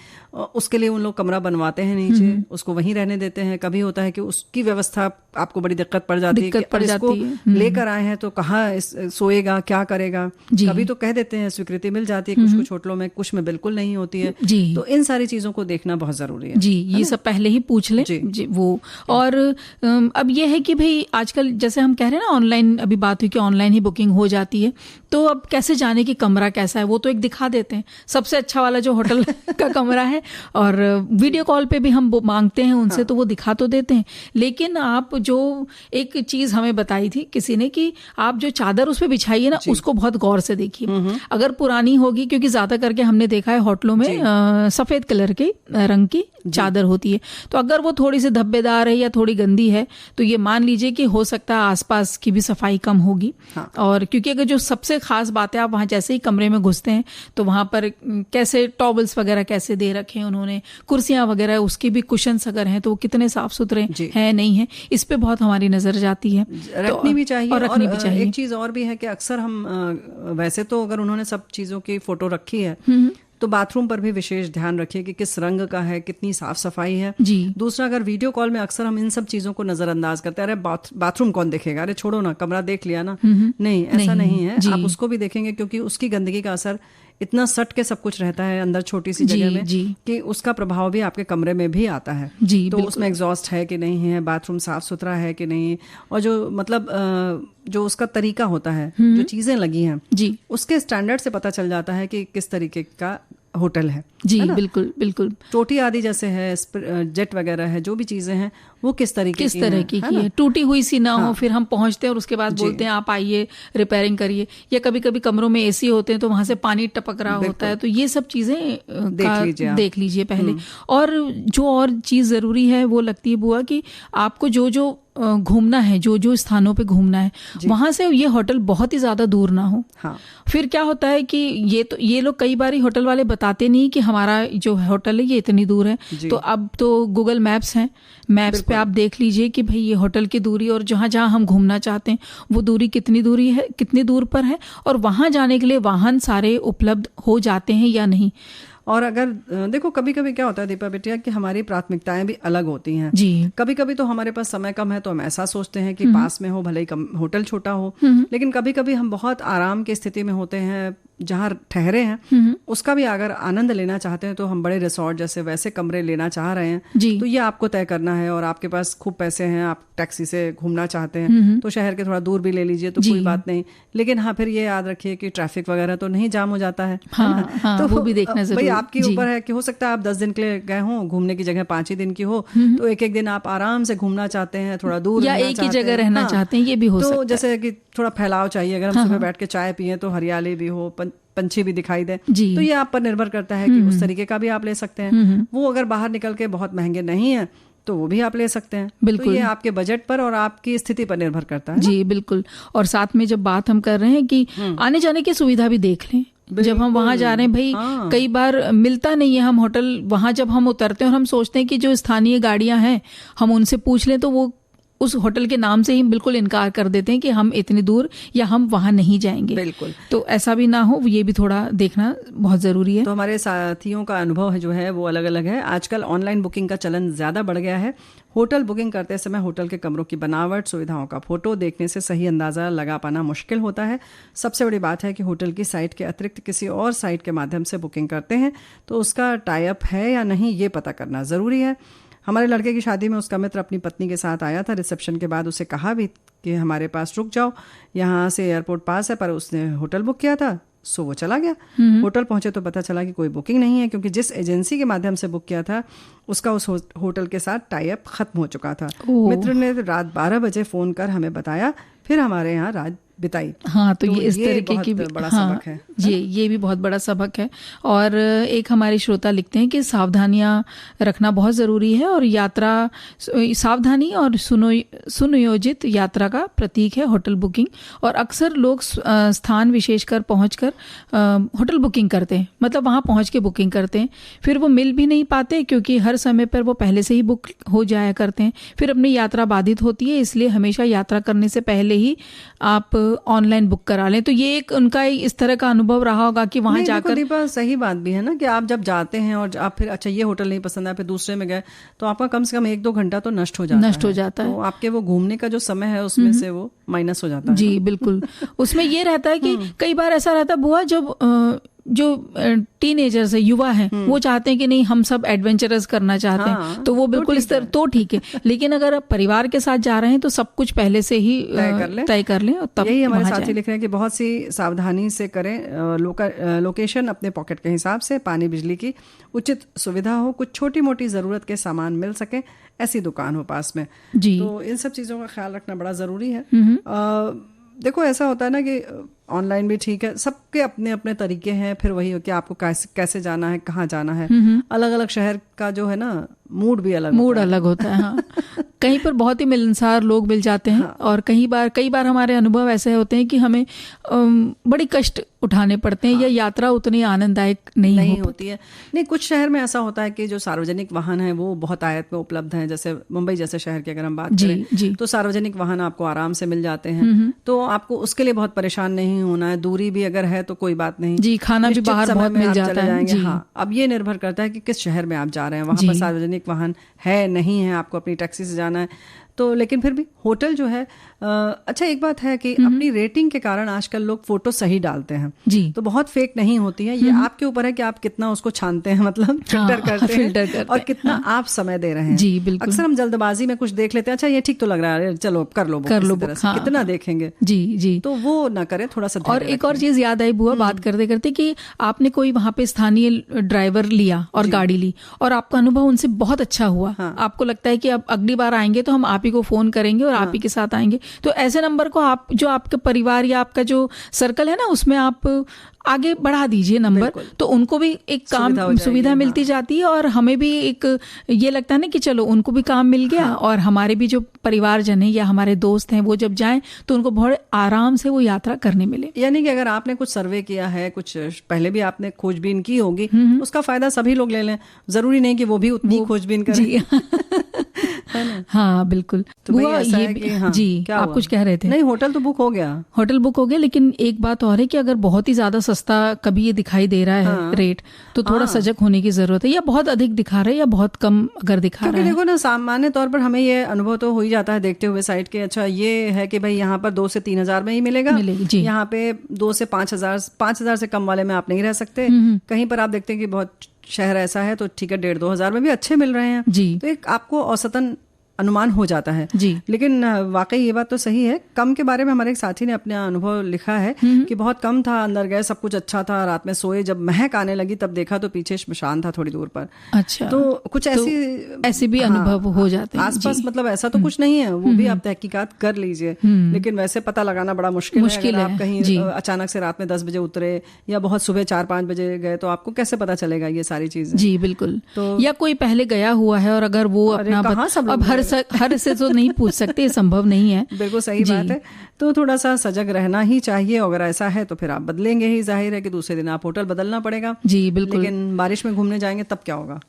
उसके लिए उन लोग कमरा बनवाते हैं नीचे, उसको वहीं रहने देते हैं। कभी होता है कि उसकी व्यवस्था आपको बड़ी दिक्कत पड़ जाती है कि इसको लेकर आए हैं तो कहाँ सोएगा, क्या करेगा। कभी तो कह देते हैं, स्वीकृति मिल जाती है कुछ कुछ होटलों में, कुछ में बिल्कुल नहीं होती है। तो इन सारी चीजों को देखना बहुत जरूरी है। जी, ये सब पहले ही पूछ लें जी वो। और अब ये है कि भाई आजकल जैसे हम कह रहे हैं ना, ऑनलाइन अभी बात हुई कि ऑनलाइन ही बुकिंग हो जाती है, तो अब कैसे जाने कि कमरा कैसा है, वो तो एक दिखा देते हैं सबसे अच्छा वाला जो होटल का कमरा है, और वीडियो कॉल पे भी हम मांगते हैं उनसे, तो वो दिखा तो देते हैं। लेकिन आप जो एक चीज हमें बताई थी किसी ने कि आप जो चादर उस पे बिछाइए ना, उसको बहुत गौर से देखिए। अगर पुरानी होगी, क्योंकि ज्यादा करके हमने देखा है होटलों में सफेद कलर के रंग की चादर होती है, तो अगर वो थोड़ी सी धब्बेदार है या थोड़ी गंदी है तो ये मान लीजिए कि हो सकता है आसपास की भी सफाई कम होगी। और क्योंकि अगर जो सबसे खास बात है, आप वहां जैसे ही कमरे में घुसते हैं तो वहां पर कैसे टॉवल्स वगैरह कैसे दे रखे हैं उन्होंने, कुर्सियां वगैरह, उसके भी कुशन्स अगर हैं तो वो कितने साफ सुथरे हैं नहीं है, इस पे बहुत हमारी नजर जाती है। रखनी भी चाहिए, और रखनी भी चाहिए। एक चीज और भी है कि अक्सर हम वैसे तो अगर उन्होंने सब चीजों की फोटो रखी है तो बाथरूम पर भी विशेष ध्यान रखिए कि किस रंग का है, कितनी साफ सफाई है। दूसरा, अगर वीडियो कॉल में अक्सर हम इन सब चीजों को नजरअंदाज करते हैं, अरे बाथरूम कौन देखेगा, अरे छोड़ो ना, कमरा देख लिया ना। नहीं, ऐसा नहीं है। आप उसको भी देखेंगे, क्योंकि उसकी गंदगी का असर इतना सट के सब कुछ रहता है अंदर छोटी सी जगह में कि उसका प्रभाव भी आपके कमरे में भी आता है। तो उसमें एग्जॉस्ट है कि नहीं है, बाथरूम साफ सुथरा है कि नहीं, और जो मतलब जो उसका तरीका होता है, जो चीजें लगी हैं, उसके स्टैंडर्ड से पता चल जाता है कि किस तरीके का होटल है। जी बिल्कुल बिल्कुल। टोटी आदि जैसे है, जेट वगैरह है, जो भी चीजें हैं वो किस तरह की है, टूटी हुई सी ना हो। फिर हम पहुंचते हैं और उसके बाद बोलते हैं आप आइए रिपेयरिंग करिए, या कभी कभी कमरों में एसी होते हैं तो वहां से पानी टपक रहा होता है, तो ये सब चीजें देख लीजिए पहले। और जो और चीज जरूरी है वो लगती है बुआ कि आपको जो जो घूमना है, जो जो स्थानों पे घूमना है, वहां से ये होटल बहुत ही ज्यादा दूर ना हो। फिर क्या होता है कि ये लोग कई बार होटल वाले बताते नहीं कि हमारा जो होटल है ये इतनी दूर है, तो अब तो गूगल मैप्स हैं, मैप्स पे आप देख लीजिए कि भाई ये होटल की दूरी और जहां जहां हम घूमना चाहते हैं वो दूरी कितनी दूर पर है, और वहां जाने के लिए वाहन सारे उपलब्ध हो जाते हैं या नहीं। और अगर देखो, कभी कभी क्या होता है दीपा बेटिया कि हमारी प्राथमिकताएं भी अलग होती हैं। कभी कभी तो हमारे पास समय कम है तो हम ऐसा सोचते हैं कि पास में हो, भले ही होटल छोटा हो, लेकिन कभी कभी हम बहुत आराम की स्थिति में होते हैं, जहाँ ठहरे हैं उसका भी अगर आनंद लेना चाहते हैं तो हम बड़े रिसोर्ट जैसे वैसे कमरे लेना चाह रहे हैं, तो ये आपको तय करना है। और आपके पास खूब पैसे हैं, आप टैक्सी से घूमना चाहते हैं तो शहर के थोड़ा दूर भी ले लीजिए, तो कोई बात नहीं। लेकिन हाँ, फिर ये याद रखिए कि ट्रैफिक वगैरह तो नहीं जाम हो जाता है। तो वो भी देखना जरूरी। भाई आपके ऊपर है कि हो सकता है आप 10 दिन के लिए गए हो, घूमने की जगह 5 ही दिन की हो, तो एक एक दिन आप आराम से घूमना चाहते हैं, थोड़ा दूर या एक ही जगह रहना चाहते हैं, ये भी हो सकता है। तो जैसे कि थोड़ा फैलाव चाहिए, अगर हम सुबह बैठ के चाय पिए तो हरियाली भी हो, पंछी भी दिखाई दे, तो ये आप पर निर्भर करता है कि उस तरीके का भी आप ले सकते हैं। वो अगर बाहर निकल के बहुत महंगे नहीं है तो वो भी आप ले सकते हैं। बिल्कुल। तो ये आपके बजट पर और आपकी स्थिति पर निर्भर करता है। जी बिल्कुल। और साथ में जब बात हम कर रहे हैं कि आने जाने की सुविधा भी देख लें, जब हम वहां जा रहे हैं भाई, कई बार मिलता नहीं है हम होटल, वहां जब हम उतरते हैं और हम सोचते हैं कि जो स्थानीय गाड़ियां हैं हम उनसे पूछ लें तो वो उस होटल के नाम से ही बिल्कुल इनकार कर देते हैं कि हम इतनी दूर या हम वहां नहीं जाएंगे। बिल्कुल। तो ऐसा भी ना हो, ये भी थोड़ा देखना बहुत ज़रूरी है। तो हमारे साथियों का अनुभव जो है वो अलग अलग है। आजकल ऑनलाइन बुकिंग का चलन ज़्यादा बढ़ गया है। होटल बुकिंग करते समय होटल के कमरों की बनावट, सुविधाओं का फोटो देखने से सही अंदाज़ा लगा पाना मुश्किल होता है। सबसे बड़ी बात है कि होटल की साइट के अतिरिक्त किसी और साइट के माध्यम से बुकिंग करते हैं तो उसका टाई अप है या नहीं, ये पता करना ज़रूरी है। हमारे लड़के की शादी में उसका मित्र अपनी पत्नी के साथ आया था। रिसेप्शन के बाद उसे कहा भी कि हमारे पास रुक जाओ, यहाँ से एयरपोर्ट पास है, पर उसने होटल बुक किया था, सो वो चला गया। होटल पहुंचे तो पता चला कि कोई बुकिंग नहीं है, क्योंकि जिस एजेंसी के माध्यम से बुक किया था उसका उस होटल के साथ टाई अप खत्म हो चुका था। मित्र ने रात 12 बजे फ़ोन कर हमें बताया, फिर हमारे यहाँ रात बिताई। हाँ, तो ये इस तरीके की भी बड़ा हाँ, सबक है। ये भी बहुत बड़ा सबक है। और एक हमारे श्रोता लिखते हैं कि सावधानियां रखना बहुत ज़रूरी है और यात्रा सावधानी और सुनियोजित यात्रा का प्रतीक है होटल बुकिंग। और अक्सर लोग स्थान विशेषकर पहुंचकर होटल बुकिंग करते हैं, मतलब वहां पहुंच के बुकिंग करते हैं, फिर वो मिल भी नहीं पाते क्योंकि हर समय पर वो पहले से ही बुक हो जाया करते हैं, फिर अपनी यात्रा बाधित होती है। इसलिए हमेशा यात्रा करने से पहले ही आप ऑनलाइन बुक करा लें। तो ये एक उनका इस तरह का अनुभव रहा होगा कि वहां जाकर दीपा सही बात भी है ना कि आप जब जाते हैं और आप फिर अच्छा ये होटल नहीं पसंद आया, फिर दूसरे में गए, तो आपका कम से कम 1-2 घंटा तो नष्ट हो जाता है। तो आपके वो घूमने का जो समय है उसमें से वो माइनस हो जाता है। जी बिल्कुल। उसमें ये रहता है कि कई बार ऐसा रहता है बुआ, जब जो टीनेजर्स है, युवा हैं, वो चाहते हैं कि नहीं हम सब एडवेंचरस करना चाहते हैं, तो वो बिल्कुल इस तरह तो ठीक है। लेकिन अगर आप परिवार के साथ जा रहे हैं तो सब कुछ पहले से ही तय कर लें और तब यही हमारे साथी लिख रहे हैं कि बहुत सी सावधानी से करें। लोकेशन अपने पॉकेट के हिसाब से, पानी बिजली की उचित सुविधा हो, कुछ छोटी मोटी ज़रूरत के सामान मिल सके, ऐसी दुकान हो पास में। जी। तो इन सब चीज़ों का ख्याल रखना बड़ा ज़रूरी है। देखो ऐसा होता है ना कि ऑनलाइन भी ठीक है, सबके अपने अपने तरीके हैं। फिर वही हो कि आपको कैसे जाना है, कहाँ जाना है। अलग अलग शहर का जो है ना मूड भी अलग होता है। हाँ। कहीं पर बहुत ही मिलनसार लोग मिल जाते हैं। हाँ। और कई बार हमारे अनुभव ऐसे होते हैं कि हमें बड़ी कष्ट उठाने पड़ते हैं। हाँ। या यात्रा उतनी आनंददायक नहीं होती है। नहीं, कुछ शहर में ऐसा होता है कि जो सार्वजनिक वाहन है वो बहुत आयत में उपलब्ध हैं। जैसे मुंबई जैसे शहर की अगर हम बात करें तो सार्वजनिक वाहन आपको आराम से मिल जाते हैं, तो आपको उसके लिए बहुत परेशान नहीं होना है। दूरी भी अगर है तो कोई बात नहीं जी, खाना भी बाहर बहुत मिल जाता है जी। हाँ, अब ये निर्भर करता है कि किस शहर में आप जा रहे हैं, वहां पर सार्वजनिक वाहन है नहीं है, आपको अपनी टैक्सी से जाना है। तो लेकिन फिर भी होटल जो है अच्छा एक बात है कि अपनी रेटिंग के कारण आजकल लोग फोटो सही डालते हैं जी, तो बहुत फेक नहीं होती है। ये आपके ऊपर है कि आप कितना उसको छानते हैं, मतलब फिल्टर करते हैं और कितना आप समय दे रहे हैं जी। बिल्कुल। अक्सर हम जल्दबाजी में कुछ देख लेते हैं, अच्छा ये ठीक तो लग रहा है, चलो कर लो हाँ। कितना देखेंगे जी, तो वो ना करें, थोड़ा सा। और एक और चीज याद आई बुआ बात करते करते कि आपने कोई वहां पे स्थानीय ड्राइवर लिया और गाड़ी ली और आपका अनुभव उनसे बहुत अच्छा हुआ। आपको लगता है कि अब अगली बार आएंगे तो हम आप ही को फोन करेंगे और आप ही के साथ आएंगे। तो ऐसे नंबर को आप जो आपके परिवार या आपका जो सर्कल है ना उसमें आप आगे बढ़ा दीजिए नंबर, तो उनको भी एक काम सुविधा मिलती जाती है और हमें भी एक ये लगता है ना कि चलो उनको भी काम मिल गया। और हमारे भी जो परिवारजन है या हमारे दोस्त हैं वो जब जाएं तो उनको बहुत आराम से वो यात्रा करने मिले। यानी कि अगर आपने कुछ सर्वे किया है, कुछ पहले भी आपने खोजबीन की होगी, उसका फायदा सभी लोग ले लें। जरूरी नहीं कि वो भी उतनी खोजबीन करें। हाँ बिल्कुल। तो बुआ ये जी क्या आप कुछ कह रहे थे? नहीं, होटल तो बुक हो गया, लेकिन एक बात और है कि अगर बहुत ही ज्यादा सस्ता कभी ये दिखाई दे रहा है रेट, तो थोड़ा सजग होने की जरूरत है। या बहुत अधिक दिखा रहा है या बहुत कम अगर दिखा रहा है। देखो ना, सामान्य तौर पर हमें ये अनुभव तो हो ही जाता है देखते हुए साइट के। अच्छा ये है कि भाई यहाँ पर 2 से 3 हजार में ही मिलेगी, यहाँ पे 2 से 5 हजार से कम वाले में आप नहीं रह सकते। कहीं पर आप देखते हैं कि बहुत शहर ऐसा है तो ठीक है 1,5-2 हजार में भी अच्छे मिल रहे हैं जी। तो एक आपको औसतन अनुमान हो जाता है जी। लेकिन वाकई ये बात तो सही है। कम के बारे में हमारे एक साथी ने अपना अनुभव लिखा है कि बहुत कम था, अंदर गए सब कुछ अच्छा था, रात में सोए, जब महक आने लगी तब देखा तो पीछे श्मशान था थोड़ी दूर पर। अच्छा, तो कुछ ऐसे भी अनुभव हो जाते हैं आसपास। मतलब ऐसा तो कुछ नहीं है, वो भी आप तहकीकात कर लीजिए, लेकिन वैसे पता लगाना बड़ा मुश्किल है। आप कहीं अचानक से रात में 10 बजे उतरे या बहुत सुबह 4-5 बजे गए तो आपको कैसे पता चलेगा ये सारी चीजें? जी बिल्कुल। तो या कोई पहले गया हुआ है और अगर वो अपना हर से तो नहीं पूछ सकते, संभव नहीं है। बिल्कुल सही बात है। तो थोड़ा सा सजग रहना ही चाहिए। अगर ऐसा है तो फिर आप बदलेंगे ही, जाहिर है कि दूसरे दिन आप होटल बदलना पड़ेगा जी। बिल्कुल। लेकिन बारिश में घूमने जाएंगे तब क्या होगा?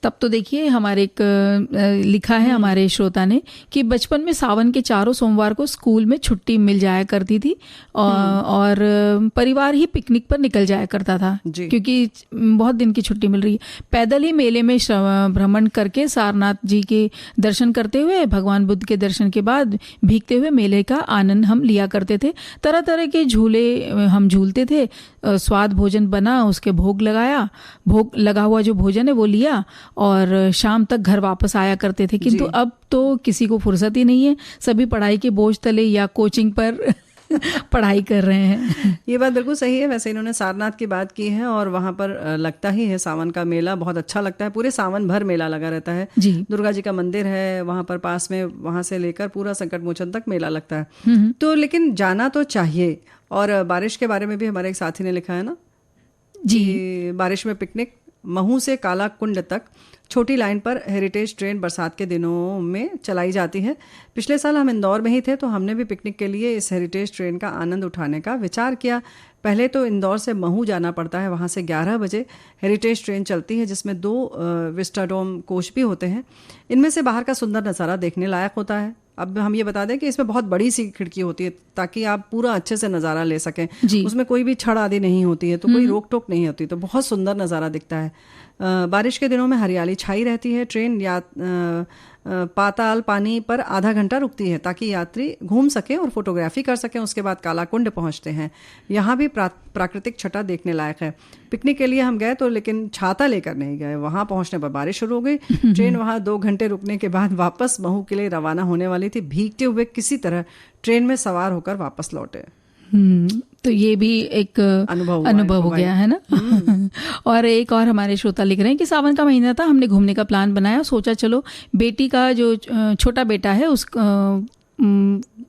तब तो देखिए हमारे एक लिखा है हमारे श्रोता ने कि बचपन में सावन के चारों सोमवार को स्कूल में छुट्टी मिल जाया करती थी और परिवार ही पिकनिक पर निकल जाया करता था क्योंकि बहुत दिन की छुट्टी मिल रही है। पैदल ही मेले में भ्रमण करके सारनाथ जी के दर्शन करते हुए भगवान बुद्ध के दर्शन के बाद भीगते हुए मेले का आनंद हम लिया करते थे। तरह तरह के झूले हम झूलते थे, स्वाद भोजन बना, उसके भोग लगाया, भोग लगा हुआ जो भोजन है वो लिया और शाम तक घर वापस आया करते थे। किंतु अब तो किसी को फुर्सत ही नहीं है, सभी पढ़ाई के बोझ तले या कोचिंग पर पढ़ाई कर रहे हैं। ये बात बिल्कुल सही है। वैसे इन्होंने सारनाथ की बात की है और वहाँ पर लगता ही है सावन का मेला, बहुत अच्छा लगता है। पूरे सावन भर मेला लगा रहता है जी। दुर्गा जी का मंदिर है वहाँ पर पास में, वहाँ से लेकर पूरा संकट मोचन तक मेला लगता है। तो लेकिन जाना तो चाहिए। और बारिश के बारे में भी हमारे एक साथी ने लिखा है ना जी, बारिश में पिकनिक, महू से काला कुंड तक छोटी लाइन पर हेरिटेज ट्रेन बरसात के दिनों में चलाई जाती है। पिछले साल हम इंदौर में ही थे तो हमने भी पिकनिक के लिए इस हेरिटेज ट्रेन का आनंद उठाने का विचार किया। पहले तो इंदौर से महू जाना पड़ता है, वहाँ से 11 बजे हेरिटेज ट्रेन चलती है जिसमें 2 विस्टाडोम कोच भी होते हैं। इनमें से बाहर का सुंदर नज़ारा देखने लायक होता है। अब हम ये बता दें कि इसमें बहुत बड़ी सी खिड़की होती है ताकि आप पूरा अच्छे से नज़ारा ले सकें। उसमें कोई भी छड़ आदि नहीं होती है तो कोई रोक टोक नहीं होती, तो बहुत सुंदर नज़ारा दिखता है। बारिश के दिनों में हरियाली छाई रहती है। ट्रेन पाताल पानी पर आधा घंटा रुकती है ताकि यात्री घूम सकें और फोटोग्राफी कर सकें। उसके बाद कालाकुंड पहुंचते हैं। यहाँ भी प्राकृतिक छटा देखने लायक है। पिकनिक के लिए हम गए तो लेकिन छाता लेकर नहीं गए। वहाँ पहुंचने पर बारिश शुरू हो गई। ट्रेन वहाँ 2 घंटे रुकने के बाद वापस महू के लिए रवाना होने वाली थी। भीगते हुए किसी तरह ट्रेन में सवार होकर वापस लौटे। तो ये भी एक अनुभव हो गया है ना। और एक और हमारे श्रोता लिख रहे हैं कि सावन का महीना था, हमने घूमने का प्लान बनाया, सोचा चलो बेटी का जो छोटा बेटा है उस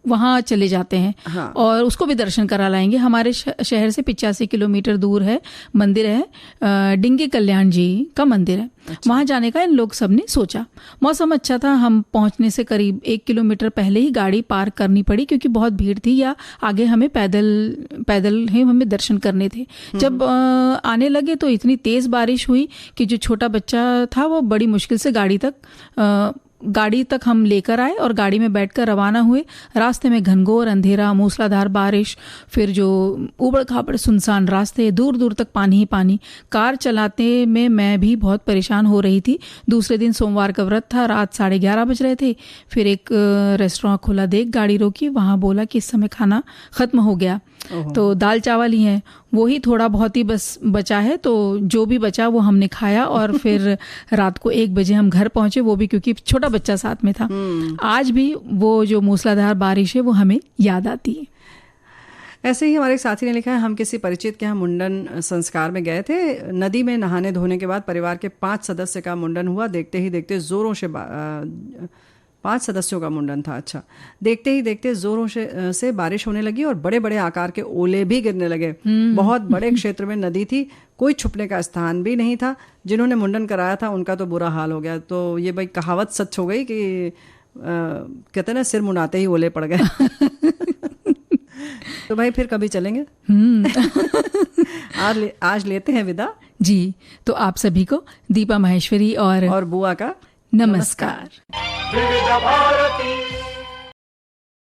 वहाँ चले जाते हैं। हाँ। और उसको भी दर्शन करा लाएंगे। हमारे शहर से 85 किलोमीटर दूर है मंदिर है, डिंगी कल्याण जी का मंदिर है। अच्छा। वहाँ जाने का इन लोग सब ने सोचा। मौसम अच्छा था, हम पहुँचने से करीब 1 किलोमीटर पहले ही गाड़ी पार्क करनी पड़ी क्योंकि बहुत भीड़ थी, या आगे हमें पैदल ही हमें दर्शन करने थे। जब आने लगे तो इतनी तेज़ बारिश हुई कि जो छोटा बच्चा था वो बड़ी मुश्किल से गाड़ी तक हम लेकर आए और गाड़ी में बैठकर रवाना हुए। रास्ते में घनघोर अंधेरा, मूसलाधार बारिश, फिर जो उबड़ खाबड़ सुनसान रास्ते, दूर दूर तक पानी ही पानी। कार चलाते में मैं भी बहुत परेशान हो रही थी। दूसरे दिन सोमवार का व्रत था, रात 11:30 बज रहे थे। फिर एक रेस्टोरेंट खुला देख गाड़ी रोकी, वहाँ बोला कि इस समय खाना खत्म हो गया, तो दाल चावल ही है, वो ही थोड़ा बहुत ही बस बचा है। तो जो भी बचा वो हमने खाया और फिर रात को 1 बजे हम घर पहुंचे, वो भी क्योंकि छोटा बच्चा साथ में था। आज भी वो जो मूसलाधार बारिश है वो हमें याद आती है। ऐसे ही हमारे एक साथी ने लिखा है, हम किसी परिचित के यहाँ मुंडन संस्कार में गए थे। नदी में नहाने धोने के बाद परिवार के 5 सदस्य का मुंडन हुआ। देखते ही देखते जोरों से 5 सदस्यों का मुंडन था। अच्छा, देखते ही देखते जोरों से बारिश होने लगी और बड़े बड़े आकार के ओले भी गिरने लगे। बहुत बड़े क्षेत्र में नदी थी, कोई छुपने का स्थान भी नहीं था। जिन्होंने मुंडन कराया था उनका तो बुरा हाल हो गया। तो ये भाई कहावत सच हो गई कि कहते ना, सिर मुंडाते ही ओले पड़ गए। तो भाई फिर कभी चलेंगे। आज लेते हैं विदा जी। तो आप सभी को दीपा माहेश्वरी और बुआ का नमस्कार। विविध भारती।